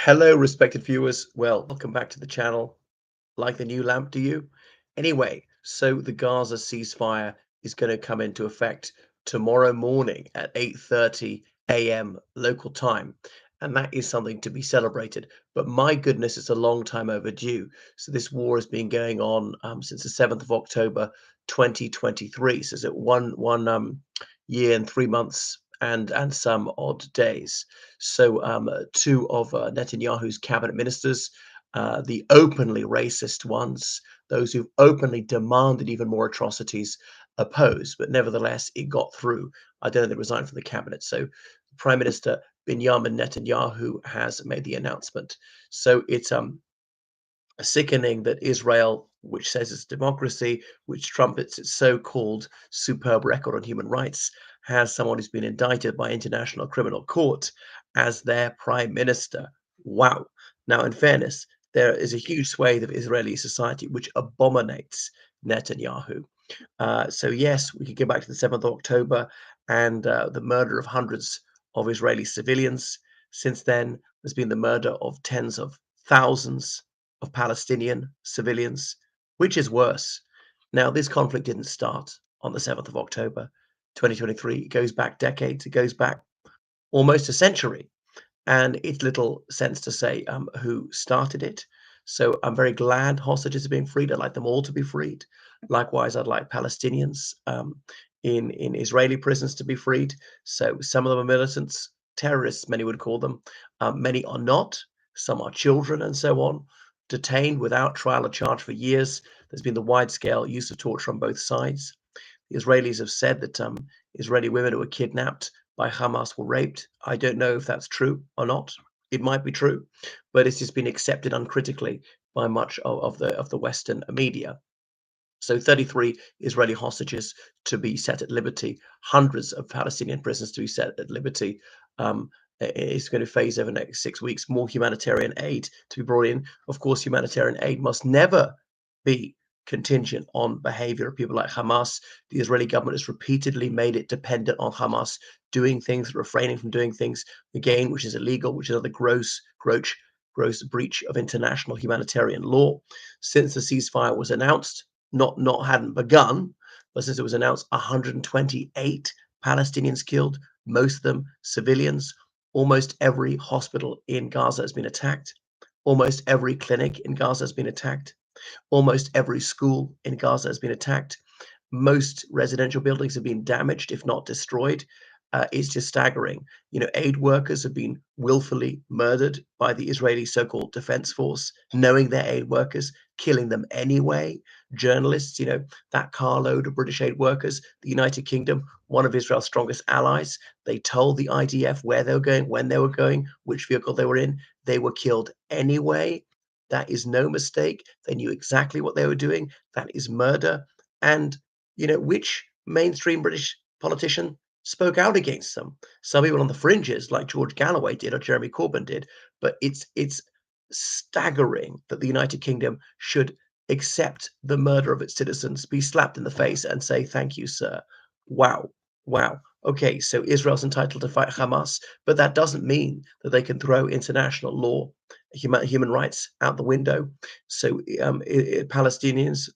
Hello, respected viewers. Well, welcome back to the channel. Like the new lamp, do you? Anyway, so the Gaza ceasefire is going to come into effect tomorrow morning at 8:30 a.m. local time, and that is something to be celebrated. But my goodness, it's a long time overdue. So this war has been going on since the 7th of October, 2023. So it's at one year and 3 months and some odd days. So two of Netanyahu's cabinet ministers, the openly racist ones, those who've openly demanded even more atrocities, opposed. But nevertheless, it got through. I don't know they resigned from the cabinet. So Prime Minister Benjamin Netanyahu has made the announcement. So it's sickening that Israel, which says it's democracy, which trumpets its so-called superb record on human rights, has someone who's been indicted by International Criminal Court as their prime minister. Wow. Now, in fairness, there is a huge swathe of Israeli society which abominates Netanyahu. So yes, we could go back to the 7th of October and the murder of hundreds of Israeli civilians. Since then, there's been the murder of tens of thousands of Palestinian civilians. Which is worse? Now, this conflict didn't start on the 7th of October, 2023. It goes back decades. It goes back almost a century. And it's little sense to say who started it. So I'm very glad hostages are being freed. I'd like them all to be freed. Likewise, I'd like Palestinians in Israeli prisons to be freed. So some of them are militants, terrorists, many would call them. Many are not. Some are children and so on, detained without trial or charge for years. There's been the wide-scale use of torture on both sides. The Israelis have said that Israeli women who were kidnapped by Hamas were raped. I don't know if that's true or not. It might be true, but it's just been accepted uncritically by much of the Western media. So 33 Israeli hostages to be set at liberty, hundreds of Palestinian prisoners to be set at liberty. It's going to phase over the next 6 weeks. More humanitarian aid to be brought in. Of course, humanitarian aid must never be contingent on behavior of people like Hamas. The Israeli government has repeatedly made it dependent on Hamas doing things, refraining from doing things, again, which is illegal, which is another gross breach of international humanitarian law. Since the ceasefire was announced, not hadn't begun, but since it was announced, 128 Palestinians killed, most of them civilians. Almost every hospital in Gaza has been attacked. Almost every clinic in Gaza has been attacked. Almost every school in Gaza has been attacked. Most residential buildings have been damaged, if not destroyed. It's just staggering. Aid workers have been willfully murdered by the Israeli so-called defense force, knowing they're aid workers, killing them anyway. Journalists, that carload of British aid workers, the United Kingdom, one of Israel's strongest allies, they told the IDF where they were going, when they were going, which vehicle they were in. They were killed anyway. That is no mistake. They knew exactly what they were doing. That is murder. And which mainstream British politician spoke out against them? Some people on the fringes, like George Galloway did or Jeremy Corbyn did, but it's staggering that the United Kingdom should accept the murder of its citizens, be slapped in the face, and say thank you, sir. Wow, wow. Okay, so Israel's entitled to fight Hamas, but that doesn't mean that they can throw international law, human rights out the window. So Palestinians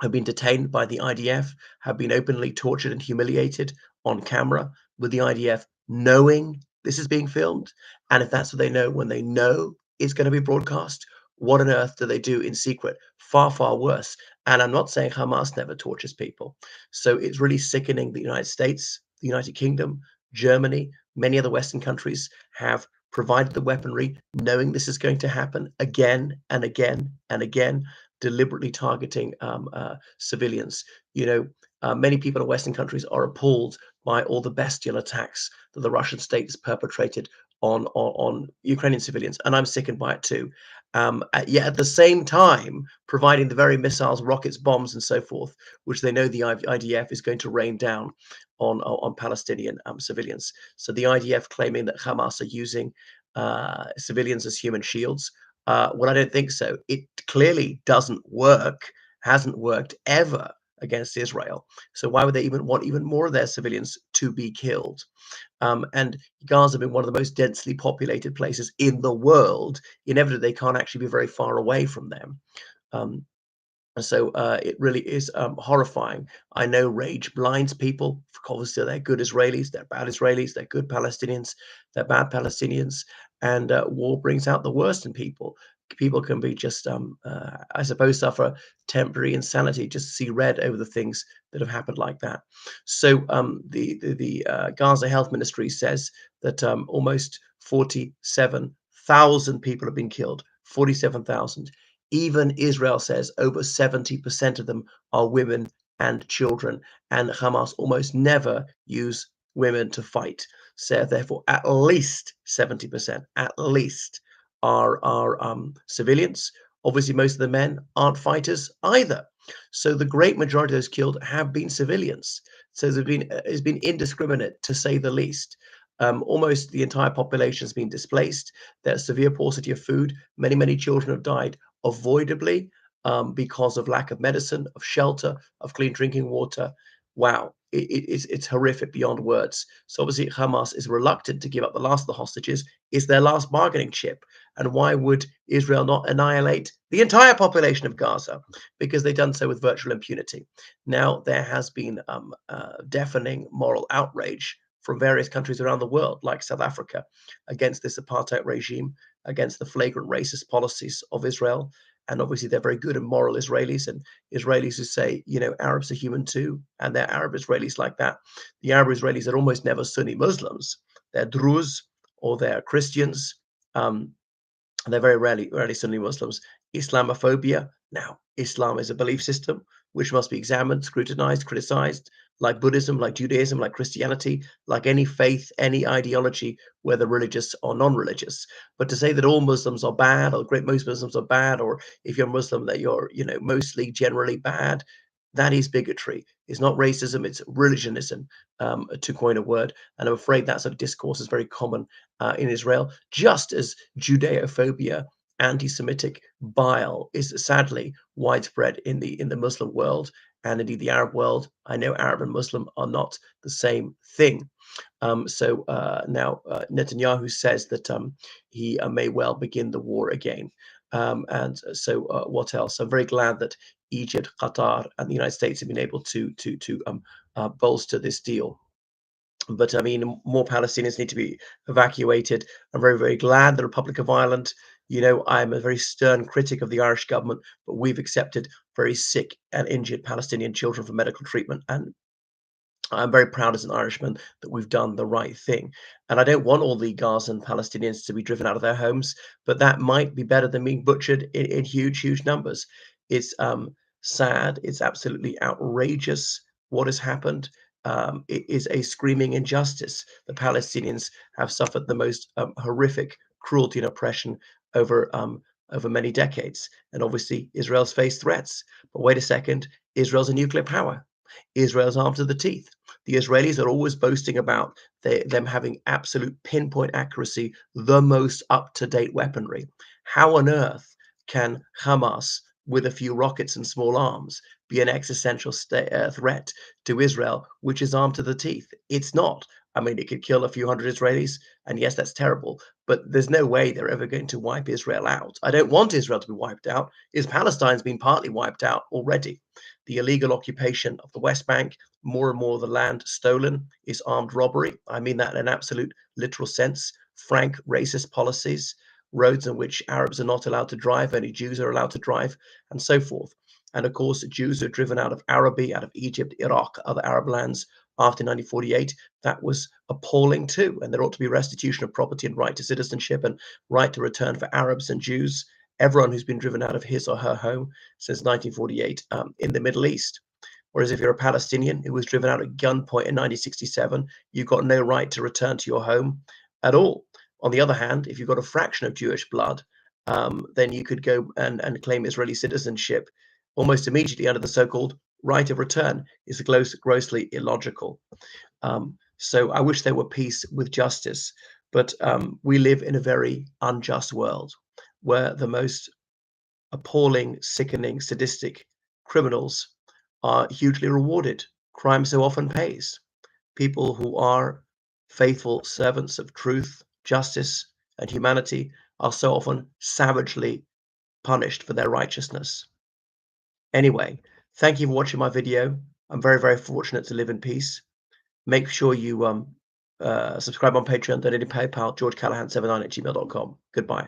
have been detained by the IDF, have been openly tortured and humiliated on camera, with the IDF knowing this is being filmed. And if that's what they know, when they know it's going to be broadcast, what on earth do they do in secret? Far, far worse. And I'm not saying Hamas never tortures people. So it's really sickening. The United States, the United Kingdom, Germany, many other Western countries have provided the weaponry, knowing this is going to happen again and again and again, deliberately targeting civilians. Many people in Western countries are appalled by all the bestial attacks that the Russian state has perpetrated on Ukrainian civilians, and I'm sickened by it too. Yet at the same time, providing the very missiles, rockets, bombs, and so forth, which they know the IDF is going to rain down on Palestinian civilians. So the IDF claiming that Hamas are using civilians as human shields. Well, I don't think so. It clearly doesn't work, hasn't worked ever against Israel. So why would they even want even more of their civilians to be killed? And Gaza being one of the most densely populated places in the world, inevitably they can't actually be very far away from them. Um, and so it really is horrifying. I know rage blinds people. Obviously, they're good Israelis, they're bad Israelis, they're good Palestinians, they're bad Palestinians. And war brings out the worst in people. People can be just, I suppose, suffer temporary insanity just to see red over the things that have happened like that. So the Gaza Health Ministry says that almost 47,000 people have been killed. 47,000. Even Israel says over 70% of them are women and children, and Hamas almost never use women to fight. So therefore, at least 70%, at least are civilians. Obviously, most of the men aren't fighters either. So the great majority of those killed have been civilians. So it's been indiscriminate to say the least. Almost the entire population has been displaced. There's severe paucity of food. Many children have died avoidably because of lack of medicine, of shelter, of clean drinking water. Wow, it's horrific beyond words. So obviously Hamas is reluctant to give up the last of the hostages. It's their last bargaining chip. And why would Israel not annihilate the entire population of Gaza? Because they've done so with virtual impunity. Now, there has been deafening moral outrage from various countries around the world, like South Africa, against this apartheid regime, against the flagrant racist policies of Israel. And obviously, they're very good and moral Israelis, and Israelis who say, you know, Arabs are human too, and they're Arab Israelis like that. The Arab Israelis are almost never Sunni Muslims. They're Druze or they're Christians. Um, they're very rarely Sunni Muslims. Islamophobia. Now, Islam is a belief system which must be examined, scrutinized, criticized, like Buddhism, like Judaism, like Christianity, like any faith, any ideology, whether religious or non-religious. But to say that all Muslims are bad, or great most Muslims are bad, or if you're Muslim that you're, you know, mostly generally bad, that is bigotry. It's not racism, it's religionism, to coin a word. And I'm afraid that sort of discourse is very common in Israel, just as Judeophobia, anti-Semitic bile is sadly widespread in the Muslim world and indeed the Arab world. I know Arab and Muslim are not the same thing. Now Netanyahu says that he may well begin the war again. And so what else? I'm very glad that Egypt, Qatar, and the United States have been able to bolster this deal. But I mean, more Palestinians need to be evacuated. I'm very glad the Republic of Ireland. You know, I'm a very stern critic of the Irish government, but we've accepted very sick and injured Palestinian children for medical treatment, and I'm very proud as an Irishman that we've done the right thing. And I don't want all the Gazan Palestinians to be driven out of their homes, but that might be better than being butchered in huge numbers. It's sad. It's absolutely outrageous what has happened. It is a screaming injustice. The Palestinians have suffered the most horrific cruelty and oppression over over many decades. And obviously, Israel's faced threats. But wait a second, Israel's a nuclear power. Israel's armed to the teeth. The Israelis are always boasting about them having absolute pinpoint accuracy, the most up to date weaponry. How on earth can Hamas, with a few rockets and small arms, be an existential threat to Israel, which is armed to the teeth? It's not. I mean, it could kill a few hundred Israelis, and yes, that's terrible, but there's no way they're ever going to wipe Israel out. I don't want Israel to be wiped out. Is Palestine's been partly wiped out already? The illegal occupation of the West Bank, more and more of the land stolen, is armed robbery. I mean that in an absolute literal sense. Frank racist policies, roads in which Arabs are not allowed to drive, only Jews are allowed to drive, and so forth. And of course, Jews are driven out of Araby, out of Egypt, Iraq, other Arab lands after 1948. That was appalling too. And there ought to be restitution of property and right to citizenship and right to return for Arabs and Jews, everyone who's been driven out of his or her home since 1948 in the Middle East. Whereas if you're a Palestinian who was driven out at gunpoint in 1967, you've got no right to return to your home at all. On the other hand, if you've got a fraction of Jewish blood, then you could go and claim Israeli citizenship almost immediately under the so-called right of return. Is grossly illogical. So I wish there were peace with justice, but we live in a very unjust world where the most appalling, sickening, sadistic criminals are hugely rewarded. Crime so often pays. People who are faithful servants of truth, justice, and humanity are so often savagely punished for their righteousness. Anyway, thank you for watching my video. I'm very, very fortunate to live in peace. Make sure you subscribe on Patreon, donate in PayPal, georgecallahan79@gmail.com. Goodbye.